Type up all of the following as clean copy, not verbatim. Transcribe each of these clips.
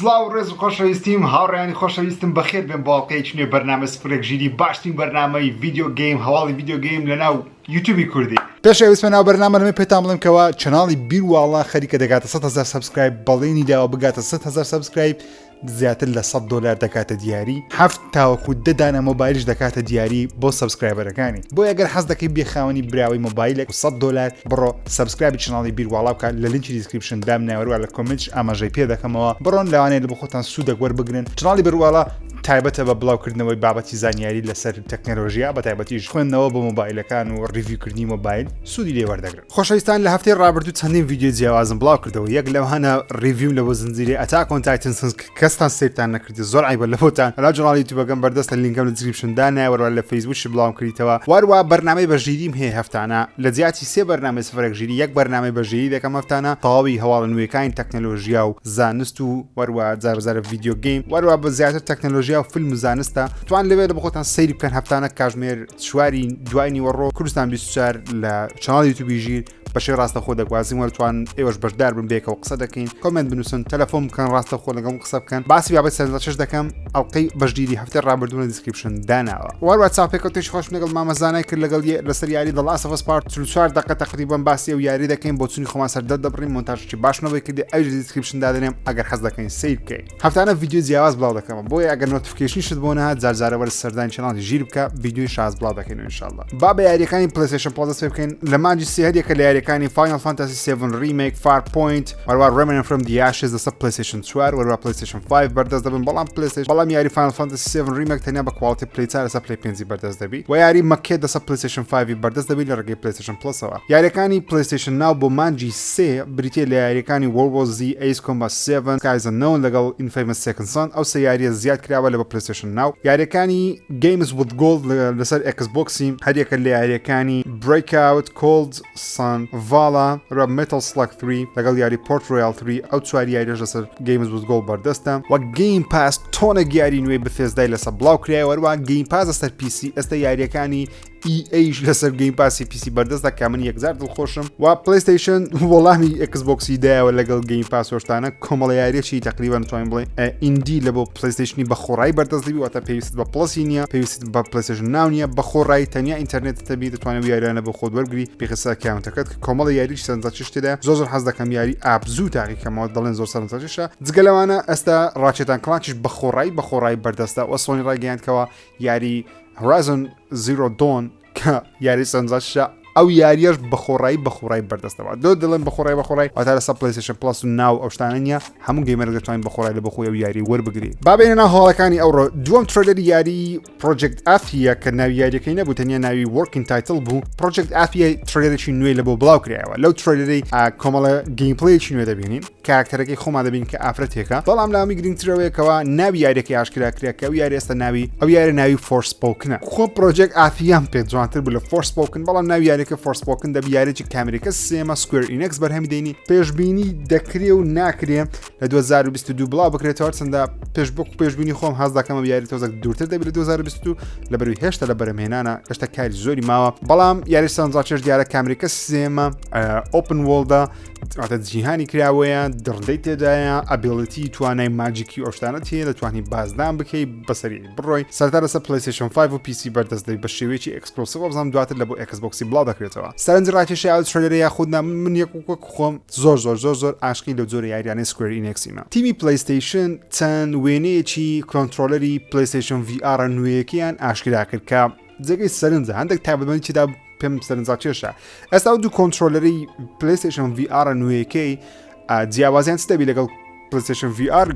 سلااو ڕێز و خۆشەویستیم هاوڕێیانی خۆشەویستم بەخێر بێن باڵقەیەکی نوێ بەرنامە سفرێک ژیری باشترین بەرنامەی ڤیدیۆ گەیم هەواڵی ڤیدیۆ گەیم لەناو یوتیوبی کوردی. پێشەویستمە ناو بەرنامە لەمە پێتان بڵێم کەەوە چەناڵی بیرواڵا خەریکە دەگاتە 100,000 سەبسکرایب بەڵێنی داوە بگاتە 100,000 سەبسکرایب زیاتر لە $100 دەکاتە دیاری هەفت تاوەکو دەدانە مۆبایلش دەکاتە دیاری بۆ سەبسکرایبەرەکانی بۆ ئەگەر حەز دەکەی بێخاوەنی براوی مۆبایلێک $100 بڕۆ سەبسکرایبی چەناڵی بیرواڵا بکات لە لینکی دیسکریپشن دام ناوەروە لە کۆمنتش ئاماژەی پێ دەکەمەوە بڕۆن لەوانەیە لە بۆ خۆتان سوودێک وەربگرن. چەناڵی بیرواڵا تایبەتە بە بڵاوکردنەوەی بابەتی زانیاری لەسەر تەکنۆلۆژیا بە تایبەتیش خوێندنەوە بۆ مۆبایلەکان و ریڤیوکردنی مۆبایل سوودی لێ وەردەگرن. خۆشەویستان لە هەفتەی ڕابردوو چەندین ڤیدیۆ جیاوازم بڵاو کردەوە یەک لەوانە ریڤیو لە بۆ زنجیرەی ئەتاک ئۆن تایتنز کەستان سیرتان نەکردی زۆر عیبە لە بۆتان لە چەناڵی یوتیوبەکەم بەردەستە لینکەم لە دیسکریپشندا ناوەڕوە لە فەیسبووک بڵاوم کردیتەوە وارووا بەرنامەی بەژیریم هەیە هەفتانە لە جیاتی سێ بەرنامەی سفرێک ژیری یەک بەرنامەی بەژیری دەکەم هەفتانە تەواوی هەواڵە نوێیەکانی تەکنۆلۆژیا و زانست و وەروە جارجارە ڤیدیۆ گەیم وەروە بە زیاتر تەکنۆلۆژیا و فیلم و زانست توان لەوێ بە خۆتان سەیری بکەن هەفتانە کاژمێر چواری دوای نیوەڕۆ کوردستان 24 لە چەناڵی یوتیوبی ژیر بەشەی ڕاستەخۆ دەگوازیم وەرتوان ئێوەش بەشدار بن بێکەوە قسە دەکەین کۆمنت بنووسن تەلەفۆن بکەن ڕاستەخۆ لەگەڵ قسە بکەن باسی بابەت سەرنجڕاکێش دەکەم ئەڵقەی بەشگیری هەفتەی ڕابردوو لە دیسکریپشن داناوە وەروە چاپێکەوتێکی خۆش لەگەڵ مامە زانای کرد لەگەڵ لەسەر یاری The Last of Us Part 4 دقیقە تقریبا باسی و یاری دەکەین بۆ چونی خۆمان سەردە دەبڕین مۆنتاژێکی باشنەوەی کردی ئەوش دیسکریپشندا دەنێم ئەگەر حەز دەکەین سیر بکەین هەفتانە ڤیدیۆ جیاواز بڵاو دەکەم بۆیە ئەگەر نۆتیفیکیشنیشت بۆ نەهات جارجارە وەرە سەردانی چەناڵی ژیر بکە ڤیدیۆی شاز بڵاو دەکەین انشاءالله با بە یاریەکانی پلیستیشن پڵەس پێ بکەین لە مانجی سێ هەریەکە لە یاریەکانی فاینال فانتاسی 7 ریمیک Farpoint وەروە Remnant from the Ashes دەسە پلیستیشن 4 وەروە پلیستیشن 5 بەردەست دەبن بەڵام پلیستیشن بەڵام یاری فاینال فانتاسی 7 ریمیک تەنیا بە کواڵیتی پلی 4 لەسەر پلی 5 بەردەست دەبی و یاری مەکێ دەسە پلیستیشن 5 بەردەست دەبی لە ڕێگەی پلیستیشن پلسەوە یاریەکانی پلیستیشن ناو بۆ مانجی 3 بریتیە لە یاریەکانی وەرزی Ace Combat 7 Skies Unknown لەگەڵ Infamous Second Son ئەو سێ یاریە زیاد کراوە لە بە پلیستیشن ناو یاریەکانی Games with Gold لەسەر Xboxی هەریەکە لە یاریەکانی Breakout Cold Sun Valhalla و Metal Slug 3 لەگەڵ یاری Port Royal 3 ئەو چوار یاریەش لەسەر Games with Gold بەردەستە و Game Pass تۆنێک یاری نوێی بەفێزدای لەسەر بڵاو کرایەوە وەروە Game Pass لەسەر PC ئێستا یاریەکانی EAش لەسەر گەیم پاسی پیسی بەردەستدا کا من یەکزار دڵخۆشم و پلیستیشن وەڵامی ئەکسبۆکسی دایەوە لەگەڵ گەیم پاس هۆشتانە کۆمەڵە یاریەکی تقریبا توانین بڵێ ئیندی لە بۆ پلیستیشنی بەخۆڕایی بەردەست دەبی واتە پێویست بە پلسی نییە پێویست بە پلیستیشن ناو نییە بەخۆڕایی تەنیا ئینتەرنێت تەبی دەتوانێت یاریانە بە خۆت وەرگری پێخسا کاونتەکەت کۆمەڵە یاریش سەرنجڕاکێش تێدا زۆر حەز دەکەم یاری ئابزوو تاقیکەمەوە دەڵێن زۆر سەرنجڕاکێشە جگەلەوانە ئەستا ڕاکێتان کڵانچش بەخۆڕایی بەردەستە و سۆنی ڕاگەیاندکەوە یاری Horizon Zero Dawn کە یاری سەرنجڕاکێشە ئەو یاریەش بەخۆڕایی بەردەستەوە دڵێن بەخۆڕایی واتە لەسەر پلیستیشن پلاس و ناو ئەو شتانە نیە هەموو گەیمەر دەتوانین بەخۆڕایی لە بەخۆی ئەو یاری وەربگری با بینە ناو هەواڵەکانی ئەوڕۆ دووەم ترێلەری یاری پرۆجێکت ئافیە کە ناوی یاریەکەی نەبوو تەنیا ناوی ورکینگ تایتڵ بوو پرۆجێکت ئافیە ترێلەرێکی نوێی لە بۆ بڵاو کرایەوە لەو ترێلەری کۆمەڵە گەیمپڵەیەکی نوێ دەبینین کاراکتەرەکەی خۆمان دەبین کە ئافرەتێکە بەڵام لامی گرنگترەوەیەکەوە ناوی یاریەکەی ئاشکراکرا کە ئەو یاری ئێستا ناوی ئەو یاری ناوی فۆرسپۆکنە خۆ پرۆجێکت ئافیان پێ جوانتر بوو لە فۆرسپۆکن بەڵام ناوی یاریەکە فۆرسپۆکن یاریی کامریکا سێمە سکوێر ئینەکس بەرهەمی دەینی پێشبینی دەکرێ و ناکرێ لە 2022 بڵاو بکرێتەوە چەندە پێشبینی خۆم حەز دەکەمە یاری تۆزێک دوورتر دەبێت لە 2022 لە بەروی هێشتا لە بەرهەمهێنانە هێشتا کاری زۆری ماوە بەڵام یاری سەرنجڕاکێش دیارە کامریکا سێمە ئۆپن وۆڵدا واتە جیهانی کراوەیە دڕندەی تێدایە ئەبیڵەتی توانای ماجیکی ئۆشتانە تێ دەتوانی بازدان بکەی بەسەری بڕۆی سەرتا لەسەر پلیستیشن 5 و PC بەردەستدەی بە شێوەیەکی ئەکسکلۆسیڤ بزانام دواتر لە بۆ ئەکسبۆکسی بڵاو دەکرێتەوە سەرنجڕاکێشی ئەو ترێلەرە خودنا من یەک خۆم زۆر عاشقی لەو جۆرە یاریانەی سکوێر ئینەکسیمە تیمی پلیستیشن چەند وێنەیەکی کۆنترۆلەری پلیستیشن VR نوێیەکیان ئاشکرا کرد کە جێگەی سەرنجە هەندێک تایبەتمەندی چیدا پێم سەرنجڕاکێشە ئێستا دوو کۆنترۆلەری پلیستیشن VR نوێیەکەی جیاوازیان چ دەبی لەگەڵ پلیستیشن VR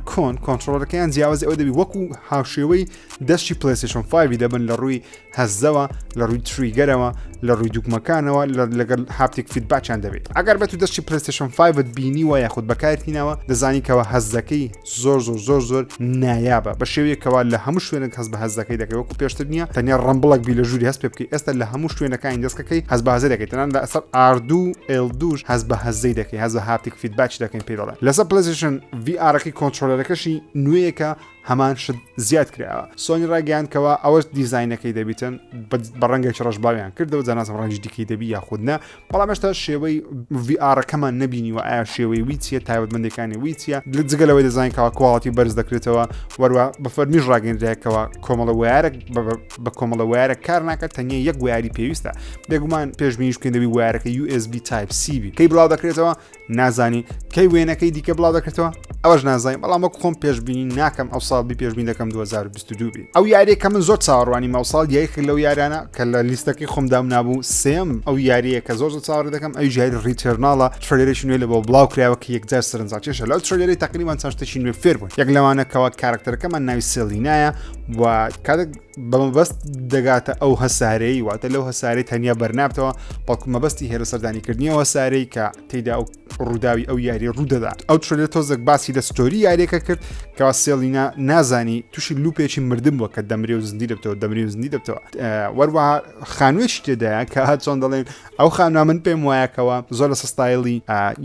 کۆنترۆلەکەیان جیاوازی ئەوە دەبی وەکو هاوشێوەی دەستی پلیستیشن 5 دەبن لە ڕووی هەزەوە لە ڕووی تریگەرەوە لە ڕووی دوگمەکانەوە لەگەڵ هاپتیک فیدباچیان دەبێت ئەگەر بێت و دەستی پلیستیشن 5 بینیوە یاخود بەکارتینەوە دەزانیکەوە هەزەکەی زۆر نایابە بە شێوەیەکەوە لە هەموو شوێنێک هەز بە هەزەکەی دەکەی وەکو پێشتر نییە تەنیا ڕەمبڵک بی لە ژووری هەست پێ بکەی ئێستا لە هەموو شوێنەکانی دەستەکەی هەز بە هەزە دەکەیت تەنان لە ئەسەر ئاردوو ئێلدوش هەز بە هەزەی دەکەی هەز بە هاپتیک فیدباچ دەکەین پێدەڵێ لەسەر پلیستیشن VR کۆنترۆلەرەکەشی نوێیەکە هەمان شت زیاد کراوە سۆنی ڕاگەیاندکەوە ئەوەش دیزاینەکەی دەبیتن بە ڕەنگێکی ڕەشباویان کردەوە جاناسم ڕەنگی دیکەی دەبی یاخودنا بەڵام هێشتا شێوەی VRەکەمان نەبینیوە ئایا شێوەی وی چیە تایبەتمەندەکانی وی چیە جگەلەوەی دەزانکەوە کواڵەتی بەرز دەکرێتەوە وەروە بە فەرمیش ڕاگەیاندرایەکەوە کۆمەڵە ویارێک بە کۆمەڵە ویارە کار ناکات تەنیا یەک ویاری پێویستە بێگومان پێشبینیش بکەین دەبی ویارەکە USB Type-C بی کەی بڵاو دەکرێتەوە نازانی کەی وێنەکەی دیکە بڵاو دەکرێتەوە ئەوەش نازانین بەڵام وەک خۆم پێشبینی ناکەم ئەو ساڵ پێشبین دەکەم 2022 بی ئەو یاریەکە من زۆر چاوەڕوانی ماوساڵ یەک لەو یارانە کە لە لیستەکەی خۆمدام نابوو سێم ئەو یاریە کە زۆر چاوەڕێ دەکەم ئەو ژیاری ڕیتێرناڵە ترێلێکی نوێ لە بۆ بڵاو کراوە کە یەکجار سەرنجاکێشە لەو ترێلەری تقریبان چەند شتێکی نوێ فێر بوون یەک لەوانەکەوە کارکتەرەکەمان ناوی سێلینایە و کاتێک بەمەبەست دەگاتە ئەو هەسارەی واتە لەو هەسارەی تەنیا بەرنابتەوە بەڵکو مەبەستی هێرە سەردانیکردنیەوە هەسارەی کە تێیدا ئەو ڕووداوی ئەو یاری ڕوودەدا ئەو ترێلە تۆزێک باسی لە ستۆری یاریەکە کرد کەوا سێلینا نازانی تووشی لوپێکی مردم بووە کە دەمرێ و زندی دەبتەوە دەمرێ و زندی دەبتەوە وەروەها خانوێکی تێدایە کە هات چۆن دەڵێن ئەو خانوە من پێم وایەکەوە زۆر لە سستایلی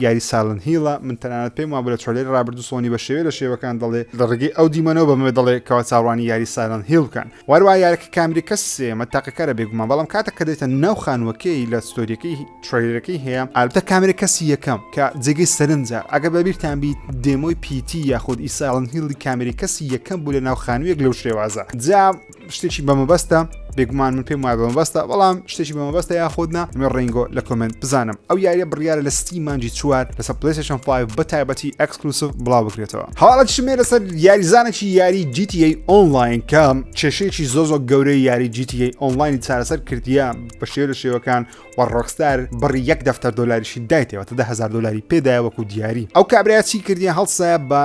یاری ساڵن هیڵە من تەنانەت پێم وابوو لە ترێلەری ڕابردوو سۆنی بە شێوە لە شێوەکان دەڵێ لە ڕێگەی ئەو دیمەنەوە بەمێ دەڵێ کەوا چاوەڕوانی یاری ساڵن هیڵ بکەن وەروە یارەکە کامریکە سێمە تاقەکەرە بێگومان بەڵام کاتە کە دێتە ناو خانوەکەی لە ستۆریەکەی ترێلەکەی هەیە ئالبەتە کامێرەکەسی یەکەم کە جێگەی سەرنجە ئەگە بەبیرتان بی دێمۆی پیتی یاخود ئیساڵن هیڵی کامێرەکەسی یەکەم بوو لە ناو خانوویەک لەو شێوازە جا شتێکی بەمەبەستە بێگومان من پێم وایە بەمەبەستە بەڵام شتێکی بەمەبەستە یاخودنا من ڕێنگۆ لە کۆمنت بزانم ئەو یاریە بڕیارە لە ستی مانجی 4 لەسەر پلیستیشن 5 بە تایبەتی ئەکسکلوسیڤ بڵاو بکرێتەوە هەواڵەتی شمێ لەسەر یاریزانێکی یاری GTA ئۆنلاین کە کێشەیەکی زۆر گەورەی یاری GTA ئۆنلاینی چارەسەر کردیە بە شێوە لە شێوەکان و ڕۆکستار بڕی $1 دۆلاریشی دایتەوە تا $10,000 پێدایە وەکو دیاری ئەو کابرا چی کردیە هەڵسایە بە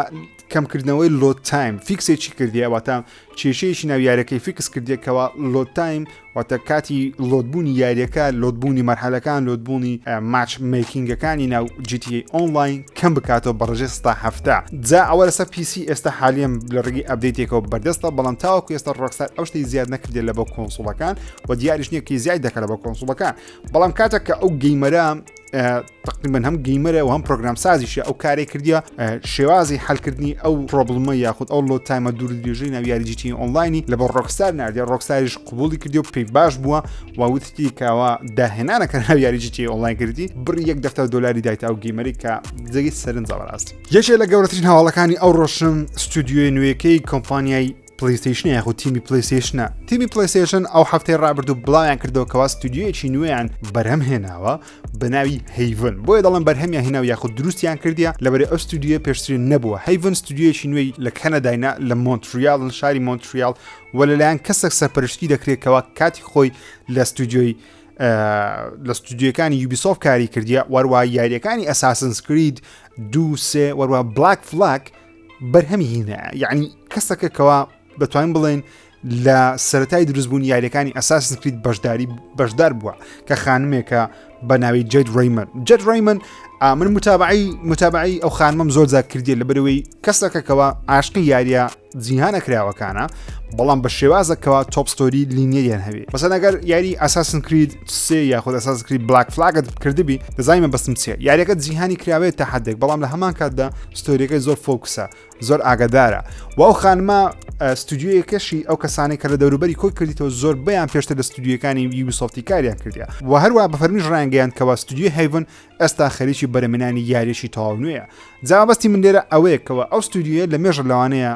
کەمکردنەوەی لۆد تایم فیکسێکی کردیە واتە کێشەیەکی ناو یاریەکەی فیکس کردیەکەوە لۆد تایم واتە کاتی لۆدبوونی یاریەکە لۆدبوونی مەرحەلەکان لۆدبوونی ماچ میکینگەکانی ناو GTA ئۆنلاین کەم بکاتەوە بە ڕێژەی 7 جا ئەوە لەسەر PC ئێستا حالیم لە ڕێگەی ئەپدەیتێکەوە بەردەستە بەڵام تاوەکو ئێستا ڕۆکستار ئەو شتەی زیاد نەکردێت لە بۆ کۆنسۆڵەکان و دیاریش نییە کە زیاد دەکات بە کۆنسۆڵەکان بەڵام کاتێک کە ئەو گەیمەرە تقریبا هەم گەیمەرە و هەم پرۆگرام سازیشە ئەو کارێک کردیە شێوازی حلکردنی ئەو پرۆبلمە یاخود ئەو لۆ تایمە دوور درێژەی ناو یاری GTA ئۆنلاینی لە بۆ ڕۆکستار نردی ڕۆکستاریش قبولی کردی و پێی باش بووە و وتی کەوا داهێنانەکە ناو یاری GTA ئۆنلاین کردی بڕی $1 دایتە ئەو گەیمەری کە جێگەی سەرنجە بەڕاست یەکێک لە گەورەترین هەواڵەکانی ئەو ڕۆژن ستودیۆی نوێیەکەی کۆمپانیای پلیستیشن یاخود تیمی پلیستیشنە تیمی پلیستیشن ئەو هەفتەی ڕابردوو بڵاویان کردەوە کەوا ستودیۆیەکی نوێیان بەرهەم هێناوە بە ناوی هەیڤن بۆیە دەڵێن بەرهەمیان هێناو یاخود دروستیان کردیە لەبەرێ ئەو ستودیۆ پێشترین نەبووە هەیڤن ستودیۆیەکی نوێی لە کەنەداینا لە مۆنتریال شاری مۆنتریال و لەلایەن کەسێک سەرپەرشتی دەکرێتەوە کاتی خۆی لە ستودیۆی لە ستودیۆکانی یوبیسۆفت کاری کردیە وەروە یاریەکانی ئەساسنز کرید 2 3 وەروە بلاک فلاک بەرهەمی هێنا یعنی کەسێکەکەوە دەتوانین بڵێن لە سەرەتای دروستبوون یاریەکانی ئەساسن کرید بەشدار بووە کە خانمێکە بە ناوی جێد ڕەیمن من متابعی ئەو خانمەم زۆر زیاد کردی لە بەرەوەی کەسێکەکەوە عاشقی یاریە جیهانە کراوەکانە بەڵام بە شێوازەکەەوە تۆپ ستۆری لینیەیان هەبێ مەسەن ئەگەر یاری ئەساسن کرید سێ یاخود ئەساسن کرید بلاک فلاگت کردبی دەزانمە بەستم چێ یاریەکە جیهانی کراوێت تا حدێک بەڵام لە هەمان کاتدا ستۆریەکەی زۆر فۆکسە زۆر ئاگادارە و ئەو خانمە ستودیۆیەکەشی ئەو کەسانی کە لە دەوروبەری کۆی کردیتەوە زۆر بەیان پێشتر لە ستودیۆکانی یوبیسۆفتی کاریان کردیا و هەروە بە فەرمیش ڕایانگەیان کەەوە ستودیۆ هەیڤن ئێستا خەریکی بەرەمێنانی یاریشی تەواو نوێیە جابەستی من لێرە ئەوەیەکەوە ئەو ستودیۆ لە مێژە لەوانەیە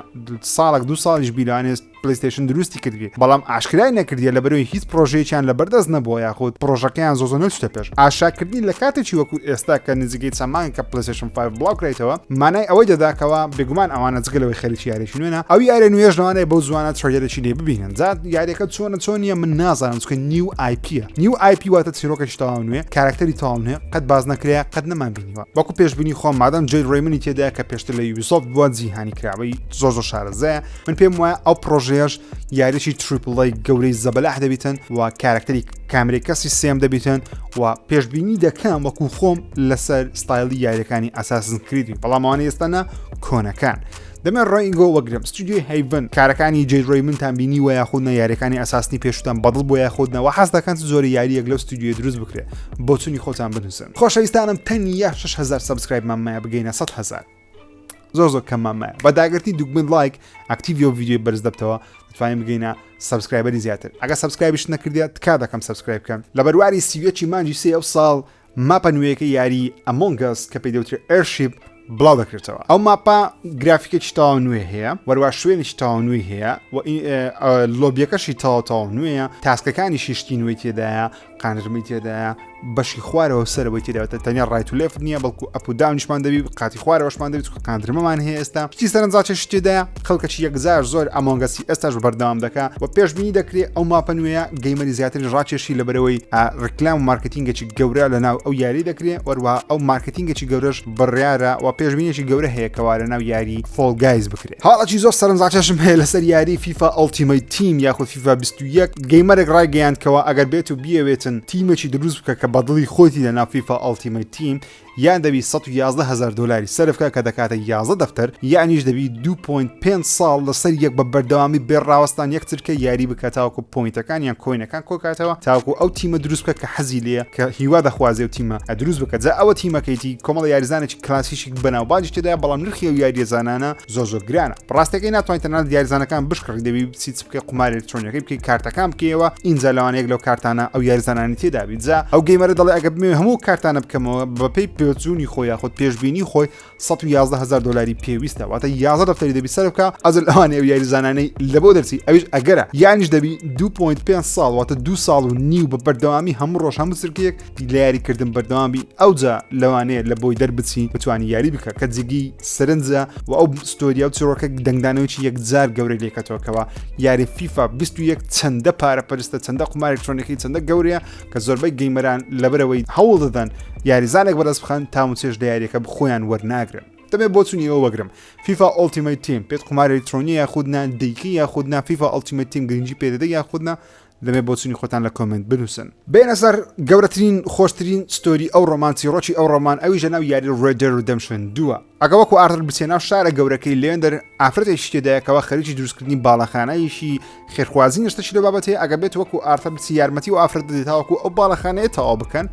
ساڵێک 2 ساڵیش بیلانێت پلیستیشن دروستی کردی بەڵام ئاشکرای نەکردیە لە بەرەوەی هیچ پرۆژەیەکیان لە بەردەست نەبووە یاخود پرۆژەکەیان زۆر نەچتە پێش ئاشاکردنی لە کاتێکی وەکو ئێستا کە نزیکەی چەمان کە پلیستیشن 5 بڵاوکرێتەوە مانای ئەوەی دەداکەوە بێگومان ئەوانە جگەلەوەی خەریکی یاریشی نوێنە ئەو یاری نوێژ لەوانەیە بەو زوانە ترێلێکی لێ ببینن زاد یاریەکە چۆنیە من نازانم چکە نیو IP واتە چیرۆکەی تەواو نوێ کاراکتەری تەواو نوێ قەت باز نەکرێ قەت نەمان بینیوە وەکو پێشبینی خۆم مادام جێد ڕەیمنی تێدایە کە پێشتر لە یوبیسۆفت بووە جیهانی کراوەی زۆر شارەزایە من پێم وایە ئەو پرۆژەیەش یاریشی تریپڵی گەورەی زەبەلاح دەبیتن و کاراکتەری کامێرەکەسی سێم دەبیتن و پێشبینی دەکەم وەکو خۆم لەسەر ستایلی یاریەکانی ئەساسن کریدی بەڵامەوانە ئێستانە کۆنەکان دەمێن ڕۆینگۆ وەگرم ستودیۆی هەیڤن کارەکانی جێد ڕەیمنتان بینی و یاخودنە یاریەکانی ئەساسنی پێشتان بەدڵ بۆ یاخودنەوە حەز دەکەن زۆری یاریەک لەو ستودیۆ دروست بکرێت بۆ چوونی خۆتان بنووسن خۆشەویستانم تەنیا 6,000 سەبسکرایبمان مایە بگەینە 100,000 زۆر کەممامایە بە داگرتی دوگمن لایک ئاکتیڤ ڤیدیۆ بەرز دەبتەوە دەتوانین بگەینە سەبسکرایبەری زیاتر ئەگە سەبسکرایبش نەکردیە تکا دەکەم سەبسکرایب بکەن لە بەرواری سیوێکی مانجی سێ ئەو ساڵ ماپە نوێیەکە یاری ئەمۆنگەس کە پێی دەوترێت ئێرشیپ بڵاو دەکرێتەوە ئەو ماپە گرافیکێکی تاوا نوێ هەیە وەروە شوێنێکی تاوا نوێی هەیە و لۆبیەکەشی تاوا نوێیە تاسکەکانی شیشتی نوێی تێدایە قانرمی تێدایە بەشی خوارەوە سەرەوەی تێداوێتە تەنیا ڕایت و لێفت نییە بەڵکو ئەپ و داونیشمان دەبی قاتی خوارەوەشمان دەبێت قاندرمەمان هەیە ئێستا شتی سەرنجاچێش تێدایە خەڵکەکی یەکزار زۆر ئەمۆنگەسی ئێستاش بەردەوام دەکات و پێشبینی دەکرێت ئەو ماپە نوێیە گەیمەری زیاتری ڕاکێشی لەبەرەوەی ڕکلام و مارکتینگێکی گەورە لەناو ئەو یاری دەکرێت وەروە ئەو مارکتینگێکی گەورەش بڕیارە و پێشبینێکی گەورە هەیە کەوا لەناو یاری فۆڵ گایز بکرێت حاڵەکی زۆر سەرنجاچێشم هەیە لەسەر یاری فیفا ئەڵتیمەیت تیم یاخود فیفا 21 گەیمەرێک ڕایگەیاندکەوە ئەگەر بێت و بیەوێتن تیمێکی دروست بکە کە بەدڵی خۆتی لەناو فیفا ئەڵتیمەیت تیم یان دەبی 111,000 دلاری سەرفکە کە دەکاتە 11 دەفتەر یانیش دەبی 2.5 ساڵ لەسەر یەک بە بەردەوامی بێڕاوەستان یەکترکە یاری بکە تاوەکو پۆینتەکان یان کۆینەکان کۆکاتەوە تاوەکو ئەو تیمە دروست بکە کە حەزی لێە کە هیوا دەخوازێ و تیمە دروست بکە جا ئەوە تیمەکەیتی کۆمەڵ یاریزانێکی کلاسیشی بەناو باجی تێدایە بەڵام نرخی ئەو یاریە زانانە زۆر گرانە ڕاستەکەی ناتوانین تەنها یاریزانەکان بشکڕی دەبی بچیت بکە قمار ئێلکترۆنیەکەی بکەی کارتەکان بکەیەوە ئینجا لەوانەیەک لەو کارتانە ئەو یاریزانانی تێدابیت جا ئەو گەیمەرە دەڵێ ئەگە بمێ هەموو کارتانە بکەمەوە بەپێی پێچوونی خۆی خۆت پێشبینی خۆی 111,000 دلاری پێویستە واتە 11 دەفتەری دەبی سەر بکە ئەزل ئەوانەیە و یاریزانانەی لە بۆ دەرچی ئەویش ئەگەرە یانیش دەبی 2.5 ساڵ واتە 2 ساڵ و نیو بە بەردەوامی هەموو ڕۆژ هەموو سرکێک لە یاریکردن بەردەوامی ئەوجا لەوانەیە لە بۆی دەربچی بتوانی یاری بکە کە جگی سەرنجە و ئەو ستۆریا و چڕۆکە دەنگدانەوەی یەکجار گەورە لێکەتەوەکەوە یاری فیفا 21 چەندە پارە پەرستە چەندە قمار ئێلکترۆنیەکەی چەندە گەورەیە کە زۆربەی گەیمەران لەبەرەوەی هەوڵ دەدەن یاریزانێک بەدەست بخەن تاموچێش لە یاریەکە خۆیان وەرناگرن دەبێت بۆچوونی ئەوە وەگرم فیفا ئەڵتیمەیت تیم پێت قمار ئێلکترۆنی یاخودنا دەیکی یاخودنا فیفا ئەڵتیمەیت تیم گرنگی پێدەدە یاخودنا دەبێت بۆچوونی خۆتان لە کۆمنت بنووسن بێنە سەر گەورەترین خۆشترین ستۆری ئەو ڕۆمانسی ڕۆکی ئەو ڕۆمان ئەوی ژەناو یاری ڕێد دێد ریدەمشن 2 ئەگە وەکو ئارتر بچێناو شارە گەورەکەی لێندەر ئافرەتێکی تێدایەکەوە خەریکی دروستکردنی باڵەخانەیەشی خێرخوازی نشتەشی لە بابەتەیە ئەگە بێت وەکو ئارتر بچی یارمەتی و ئافرەت دێتاوەکو ئەو باڵەخانەیە تەواو بکەن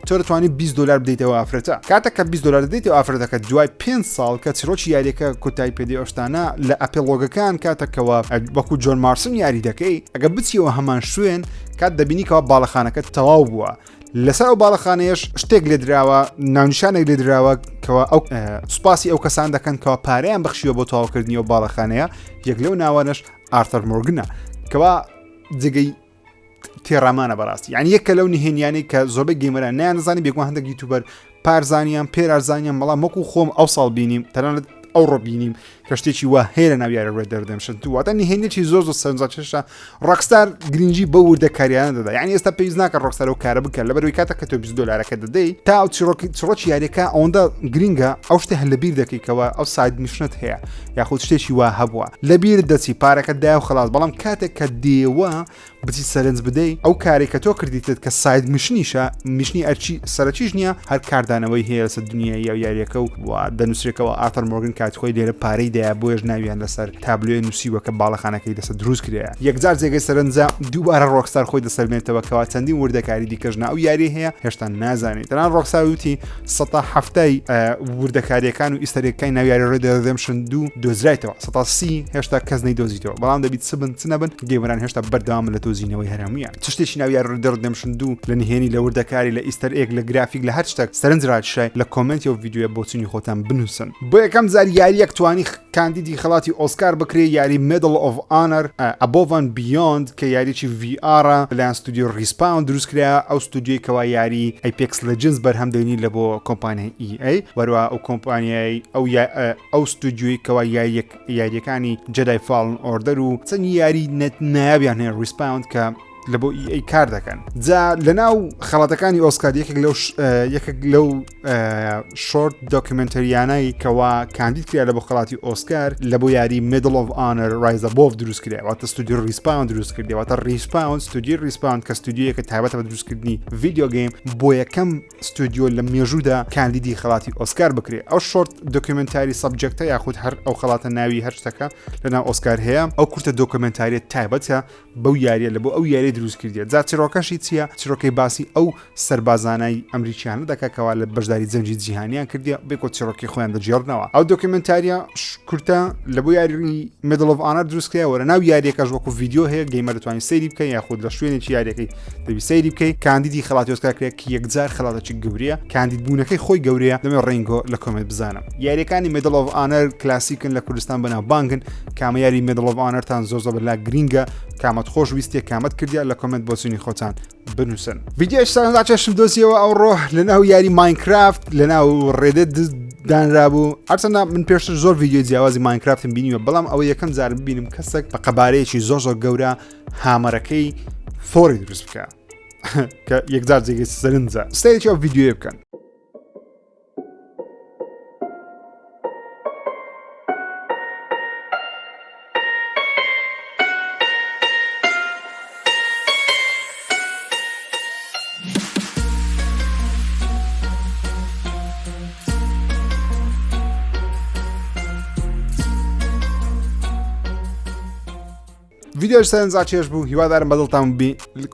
تۆ دەتوانانی 20 دلار بدەیتەوە ئافرەتە کاتێک کە 20 دلار دەدەیتەوە ئافرەتەکە دوای 5 ساڵ کە چیرۆکی یاریەکە کۆتایی پێدەی ئەوشتانە لە ئەپێلۆگەکان کاتێکەوە وەکو جۆن مارسن یاری دەکەی ئەگە بچیەوە هەمان شوێن کات دەبینیکەوە باڵەخانەکە تەواو بووە لەسەر ئەو باڵەخانەیەش شتێک لێ درراوە ناونیشانێک لێ درراوە کەەوە ئەو سوپاسی ئەو کەسان دەکەن کەەوە پارەیان بەخشیوە بۆ تەواوکردنی ئەو باڵەخانەیە یەک لەو ناوانش ئارتر مۆرگنە کەوا جگەی تێڕامانە بەڕاستی یعنی یەکە لەو نهێنیانەی کە زۆربەی گەیمەران نیانزانی بێگومان هەندێک یوتیوبەر پارزانیان پێرارزانیان بەڵام وەکو خۆم ئەو ساڵ بینیم تەنانەت ئەو ڕۆبینیم کە شتێکی وا هەیە لە ناو یاری ڕێد دێد ریدەمشن 2 واتە نهێنیێکی زۆر سەرنجاچێشە ڕۆکستار گرنگی بە وردەکاریانە دەدا یعنی ئێستا پێویست ناکە ڕۆکستار و کارە بکە لەبەرەوەی کاتە کە تۆ 20 دلارەکە دەدەی تا ئەو چڕۆکی یاریەکە ئەوەندە گرنگە ئەو شتێ هەر لەبیر دەکەیتەوە ئەو ساید میشنت هەیە یاخود شتێکی وا هەبووە لەبیر دەچی پارەکە دای و خلاص بەڵام کاتێک کە دێوە بچی سەرنج بدەی ئەو کارێک کە تۆ کردیتت کە ساید میشنیشە میشنی ئەرچی سەرچیش نییە هەر کاردانەوەی هەیە لەسەر دنیای یا یاریەکە و دەنووسێکەوە ئارتر مۆرگن کات خۆی لێرە پارەی دەیە بۆیش ناویان لەسەر تابلوێ نووسیوە کە باڵەخانەکەی دەسە دروست کرێە یەکجار جێگەی سەرنجە دووبارە ڕۆکستار خۆی دەسەرمێتەوە کەوا چەندین وردەکاری دیکەژنا ئەو یاری هەیە هێشتا نازانێت تەنان ڕۆکستار وتی 170 وردەکاریەکان و ئیستەرەکەی ناو یاری ڕێد دێد ریدەمشن 2 دۆزرایتەوە 130 هێشتا کەس نەیدۆزیتەوە بەڵام دەبیت سبن چ نەبن گەیمەران هێشتا بەردەوام لە تۆزینەوەی هەرهەموویان چ شتێکی ناو یاری ڕێد دێد ریدەمشن 2 لە نهێنی لە وردەکاری لە ئیستەر ئێگ لە گرافیک لە هەر شتێک سەرنجڕاتشای لە کۆمنتی و ڤیدیۆ بۆچوونی خۆتان بنووسن بۆ یەکەم زار یاریەک توانی کاندیدی خەڵاتی ئۆسکار بکرێ یاری مدل ئۆف ئانەر ئەبۆڤ ئەند بیۆند کە یاریی VR لەیان ستودیۆ ریسپاون دروست کرا ئەو ستودیۆی کەوا یاری ئەیپێکس لەجنس بەرهەم دێنی لە بۆ کۆمپانیای EA وەروە ئەو کۆمپانیای ئەو ستودیۆی کەوا یاریەکانی جەدای فاڵن ئۆردەر و چەند یاری نایابیان هەیە ریسپاوند کە لە بۆ EA کار دەکەن جا لەناو خەڵاتەکانی ئۆسکار یەکێک لەو شۆرت دۆکیومنتەریانەی کەوا کاندید کرا لە بۆ خەڵاتی ئۆسکار لە بۆ یاری مدل ئۆف ئانەر ڕایز ئەبۆڤ دروست کرا واتە ستودیۆ ریسپاون دروست کردی واتە ریسپاون ستودیۆ ریسپاون کە ستودیۆیەکە تایبەتە بە دروستکردنی ڤیدیۆ گەیم بۆ یەکەم ستودیۆ لە مێژوودا کاندیدی خەڵاتی ئۆسکار بکرێ ئەو شۆرت دۆکیومنتاری سەبجەکتە یاخود هەر ئەو خەڵاتە ناوی هەر شتەکە لەناو ئۆسکار هەیە ئەو کورتە دۆکیومنتاریە تایبەتە بەو یاریە لە بۆ ئەو یاری دروست کردیە جا چیرۆکەشی چییە چیرۆکەی باسی ئەو سەربازانای ئەمریکیانە دەکاتەوە لە بەشداری جەنگی جیهانیان کردیە بێکۆ چیرۆکی خۆیان دەجێڕنەوە ئەو دۆکیومنتاریە کورتە لە بۆ یاری مێدڵ ئۆف ئانەر دروستکرایەوە وەرە ناو یاریەکەش وەکو ڤیدیۆ هەیە گەیمەر دەتوانین سەیری بکەین یاخود لە شوێنێکی یاریەکەی دەبی سەیری بکەیت کاندیدی خەڵاتی ئۆسکارکرێت کە یەکجار خەڵاتێکی گەورەیە کاندید بوونەکەی خۆی گەورەیە دەمێ ڕێنگۆ لە کۆمنت بزانم یاریەکانی مێدڵ ئۆف ئانەر کلاسیکن لە کوردستان بەناو بانگن کامە یاری مێدڵ ئۆف ئانەرتان زۆر بەلا گرینگە کامەت خۆشویستیە کامەت کردیا لە کۆمنت بۆ چونی خۆتان بنووسن ڤیدیۆش سەرنجاچێشم دۆزیەوە ئەوڕۆ لەناو یاری ماینکرافت لەناو ڕێدە دانرابوو هەرچەندە من پێشتر زۆر ڤیدیۆ جیاوازی ماینکرافتم بینیوە بەڵام ئەوە یەکەم جار ببینم کەسێک بە قەبارەیەکی زۆر گەورە هامەرەکەی فۆری دروست بکە کە یەکجار جێگەی سەرنجە ستێجی ئەو ڤیدیۆیە بکەن ڤیدیۆش سەرنجاچێش بوو هیوادارم بەدڵتان بی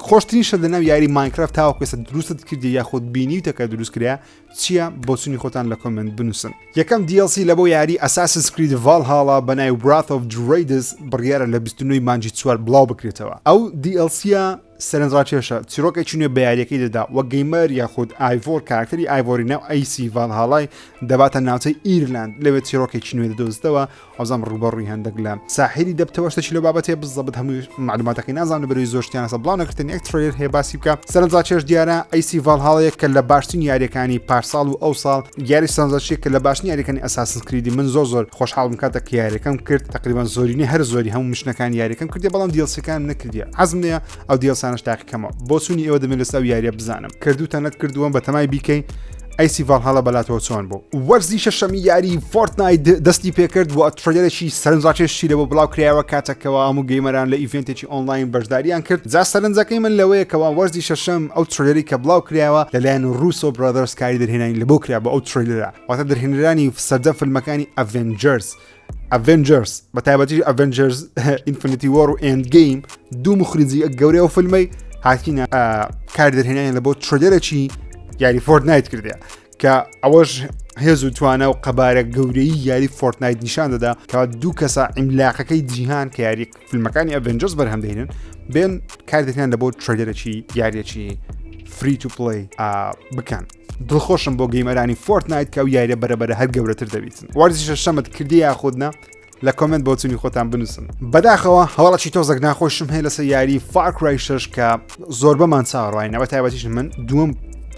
خۆشترین شت لەناو یاری ماینکرافت تاوەکو ئێستا دروستت کردی یاخود بینیوتەکە دروستکرا چییە بۆ چونی خۆتان لە کۆمنت بنووسن یەکەم DLC لە بۆ یاری ئەساسنس کرید ڤالهاڵا بەناوی براث ئۆف درێیدس بڕیارە لە 29 مانگی 4 بڵاو بکرێتەوە ئەو DLCە سەرنجڕاکێشە چیرۆکێکی نوێ بە یاریەکەی دەدا وە گەیمەر یاخود ئایڤۆر کارکتەری ئایڤۆری ناو ئەیسی ڤالهاڵای دەباتە ناوچەی ئیرلند لەوێت چیرۆکێکی نوێ دەدۆزتەوە ئەوزەم ڕوبەڕووی هەندێک لە ساحلی دەبتەوە شتێکی لە بابەتێ بزەبت هەموو معلوماتەکەی نازانم بەروی زۆر شتیان هەسە بڵاو نەکردن یەک ترێلر هەیە باسی بکە سەرنجاچێش دیارە ئەیسی ڤالهاڵەیە کە لە باشترین یاریەکانی پارساڵ و ئەو ساڵ یاری سەرنجاچێک کە لە باشترین یاریەکانی ئەساسنس کریدی من زۆر خۆشحاڵم کاتە کە یاریەکەم کرد تقریبان زۆرینەی هەر زۆری هەموو مشتەکانی یاریەکەم کردی بەڵام دیڵسەکان نەکردیە حەزم نییە ئەو دیڵسانش تاقیکەمەوە بۆ چونی ئێوە دەمێت لەستا یاریە بزانم کردوتەنەت کردووەم بە تەمای بیکەین ئەیسی ڤالهاڵا بەلاتەوە چۆن بوو وەرزی شەشەمی یاری فۆرتنایت دەستی پێکرد بۆ ترێلەرێکی سەرنجاچێشی لە بۆ بڵاو کرایەوە کاتێکەوە هەموو گەیمەران لە ئیڤێنتێکی ئۆنلاین بەشداریان کرد جا سەرنجەکەی من لەوەیەکەوە وەرزی شەشەم ئەو ترێلەری کە بڵاو کرایەوە لەلایەن ڕوسۆ برادەرس کاری دەرهێنانی لە بۆ کرا بە ئەو ترێلەرە واتە دەرهێنەرانی سەردە فیلمەکانی ئەڤێنجەرز بە تایبەتی ئەڤێنجەرز ئینفینیتی وۆر و ئێند گەیم دوو مخرجی گەورەی ئەو فیلمەی هاتینە کاری دەرهێنانی لە بۆ ترێلەرێکی یاری فۆرتنایت کردیا کە ئەوەش هێز و توانە و قەبارە گەورەی یاری فۆرتنایت نیشان دەدا کەوا دوو کەسە ئیملاقەکەی جیهان کە یاری فیلمەکانی ئەڤێنجەرز بەرهەم دەهێنن بێن کار دەهێنان لە بۆ ترێلەرێکی یاریەکی فری تو پڵی بکەن دڵخۆشم بۆ گەیمەرانی فۆرتنایت کە ئەو یاریە بەرەبەرە هەر گەورەتر دەبیتن وەرزی شەشەمت کردی یاخودنا لە کۆمنت بۆ چونی خۆتان بنووسن بەداخەوە هەواڵەکی تۆزێک ناخۆشم هەیە لەسەر یاری فارکرای 6 کە زۆر بەمان چاوەڕوانینە بە تایبەتیش من دووەم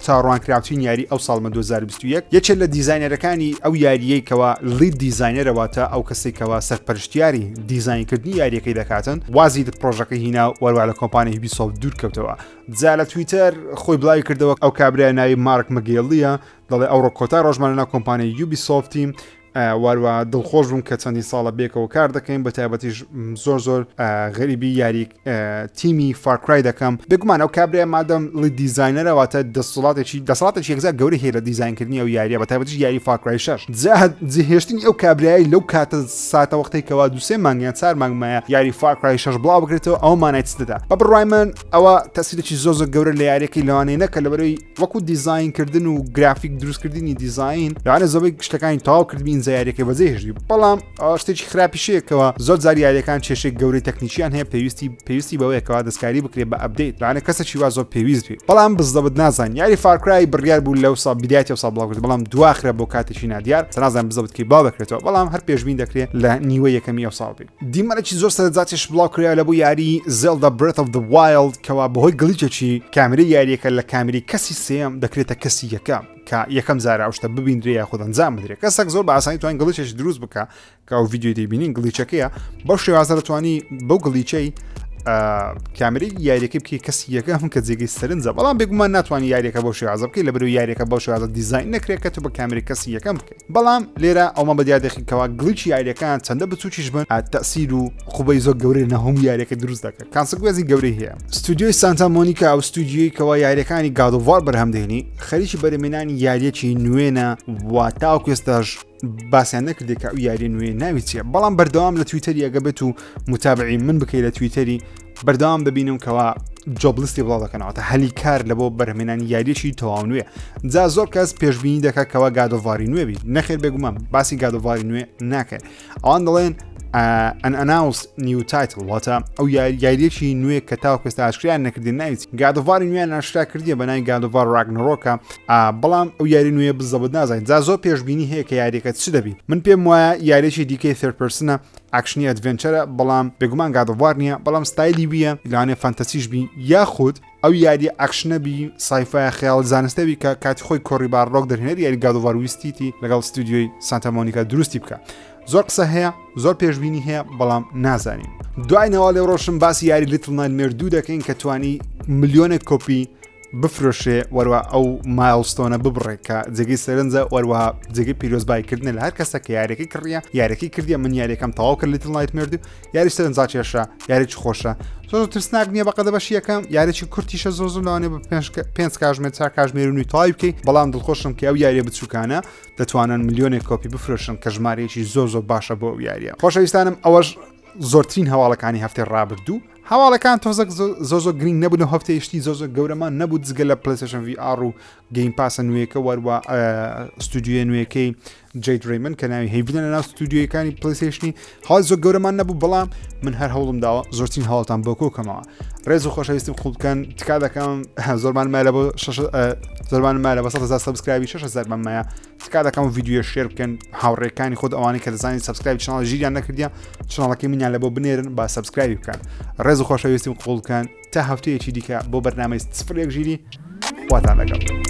چاڕوانکراوتین یاری ئەو ساڵمە 2021 یەکێک لە دیزاینەرەکانی ئەو یاریەی کەوا لید دیزاینەرەوەتە ئەو کەسێکەوە سەرپەرشتیاری دیزاینکردنی یاریەکەی دەکاتن وازی پرۆژەکەی هینا وەروە لە کۆمپانیای یوبیسۆفت دوور کەوتەوە جا لە تویتەر خۆی بڵاوی کردەوە ئەو کابرای ناوی مارک مەگێڵیە دەڵێ ئەوڕۆ کۆتا ڕۆژمانە ناو کۆمپانیای یوبیسۆفتیم واروە دڵخۆش بووم کە چەندی ساڵە بێکەوە کار دەکەین بە تایبەتیش زۆر غەریبی یاری تیمی فارکرای دەکەم بگومان ئەو کابرای مادەم لە دیزاینەرەوەتە دەسەڵاتێکی یەکجار گەورەی هەیە لە دیزاینکردنی ئەو یاریە بە تایبەتیش یاری فارکرای 6 جێهێشتنی ئەو کابرایی لەو کاتە ساتە وەختەی کەوا دووسێ مانگیان 4 مانگمایە یاری فارکرای 6 بڵاو بکرێتەوە ئەو مانایت دەدا بە بڕای من ئەوە تەسیرێکی زۆر گەورە لە یاریەکەی لەوانەیە نەکە لەبەرەوەی وەکو دیزاینکردن و گرافیک دروستکردنی دیزاین لەوانە زۆربەی شتەکانی تاوا کردبین یاریەکە بەجێهێشتی بەڵام شتێکی خراپیشەیەکەوە زۆر جار یاریەکان کێشەی گەورەی تەکنیکیان هەیە پێویستی بەوەیەکەوە دەستکاری بکرێت بە ئەپدەیت لەوانە کەسێکی وا زۆر پێویست بێت بەڵام بزدەبت نازان یاری فارکرای بڕیار بوو لەو ساڵ بیدایەتی ئەو ساڵ بڵاو کرد بەڵام دواخرە بۆ کاتێکی نادیار نازانم بزدەبت کەی باو دەکرێتەوە بەڵام هەر پێشبین دەکرێت لە نیوە یەکەمی ئەو ساڵ بێت دیمەرێکی زۆر سەرنجاچێش بڵاو کرا لە بۆ یاری زێلدا برێت ئۆف دە وایلد کەوا بەهۆی گلیچێکی کامێرەی یاریەکە لە کامێرەی کەسی سێم دەکرێتە کەسی یەکەم کە یەکەم زارە ئەوشتە ببیندرێ یاخود ئەنجام بدرێت کەسێک زۆر بە ئاسانی توانین گلیچێکی دروست بکە کە ئەو ڤیدیۆی دەبینین گلیچەکەیە بەو شێوازە دەتوانی بەو گلیچەی کامێرەی یاریەکەی بکەی کەسی یەکەم کە جێگەی سەرنجە بەڵام بێگومان ناتوانانی یاریەکە بەو شێوازە بکەی لەبەرەوەی یاریەکە بەو شێوازە دیزاین نەکرێت کە تو بە کامێرەی کەسی یەکەم بکەیت بەڵام لێرە ئەومە بەدیادەخیکەوە گلیچی یاریەکان چەندە بچووکیش بن تەسیر و خوبەی زۆر گەورەی نەهەموو یاریەکە دروست دەکات کانسکوێنسی گەورەی هەیە ستودیۆی سانتا مۆنیکا ئەو ستودیۆی کەوا یاریەکانی گادۆڤار بەرهەم دێنی خەریکی بەرهەمهێنانی یاریەکی نوێنە وا تاوەکو ئێستاش باسییان نەکردێت کە ئەو یاری نوێ ناوی چیە بەڵام بەردەوام لە تویتەری ئەگە بێت و متابعی من بکەی لە تویتەری بەردەوام دەبینم کەوا جۆبلیستی بڵاو دەکەنەوەتە هەلی کار لە بۆ بەرهمێنانی یاریەکی تەواو نوێ جا زۆر کەس پێشبینی دەکات کەەوە گادۆڤاری نوێ بیت نەخێر بێگومان باسی گادۆڤاری نوێ ناکەن ئەوان دەڵێن an announced new title واتە ئەو یاریەکی نوێ کە تاوە کەستا ئاشکریان نەکردی ناویت گادۆڤاری نوێیان ئاشکرا کردیە بە ناوی گادۆڤار ڕاگنەڕۆکە بەڵام ئەو یاری نوێ بزەبت نازانین جا زۆر پێشبینی هەیە کە یاریەکە چ دەبی من پێم وایە یاریەکی دیکەی third personە ئاکشنی ئەدڤێنچەرە بەڵام بێگومان گادۆڤار نییە بەڵام ستایلی بیە لەوانێ فانتەسیش بی یاخود ئەو یاری ئاکشنەبی سایفای خەیاڵ زانستەبی کە کاتی خۆی کۆڕی بارڕۆک دەرهێنێت یاری گادۆڤار ویستیتی لەگەڵ ستودیۆی سانتا مۆنیکا دروستی بکە زۆر قسە هەیە زۆر پێشبینی هەیە بەڵام نازانین دوایەوە لێ ڕۆشن باسی یاری لیتل نایتمێر 2 دەکەین کە توانی ملیۆنێک کۆپی بفرۆشێ وەروە ئەو مایلستۆنە ببڕێ کە جێگەی سەرنجە وەروە جێگەی پیرۆزبایکردنە لە هەر کەسە کە یاریەکەی کڕیە یاریەکەی کردیە من یاریەکەم تەواو کرد لیتل نایتمێر 2 یاری سەرنجا کێشە یاریی خۆشە زۆر ترسناک نییە بەقەدە بەشی یەکەم یاریی کورتیشە زۆر لەوانێ بە 5 کاژمێر 4 کاژمێر و نوی تەواوی بکەیت بەڵام دڵخۆشم کە ئەو یاریە بچووکانە دەتوانن ملیۆنێک کۆپی بفرۆشن کە ژمارەیەکی زۆر باشە بۆ ئەو یاریە خۆشەویستانم ئەوەش زۆرترین هەواڵەکانی هەفتەی ڕابردوو هەواڵەکان تۆزێک زۆر گرنگ نەبوون و هەفتەیشتی زۆر گەورەمان نەبوو جگە لە پلەیستێشن VR و گەیم پاسە نوێیەکە وەروە ستودیۆ نوێیەکەی جید ڕێمن کە ناوی هەیڤنە لەناو ستودیۆیەکانی پلەیستێشنی هەواڵ زۆر گەورەمان نەبوو بەڵام من هەر هەوڵم داوە زۆرترین هەواڵتان بۆ کۆکەمەوە ڕێز و خۆشەویستم خوڵ بکەن تکا دەکەم زۆرمان مایلە بۆ 100,000 سەبسکرایبی 6,000 مایە تکا دەکەم ڤیدیۆ شێر بکەن هاوڕێکانی خۆت ئەوانەی کە دەزانین سەبسکرایب چەناڵ ژیریان نەکردیان چەناڵەکەی منیان لە بۆ بنێرن با سەبسکرایبی بکەن ڕێز و خۆشەویستم قوڵ بکەن تا هەفتەیەکی دیکە بۆ بەرنامەی 0 ژیری خواتان لەگەڵ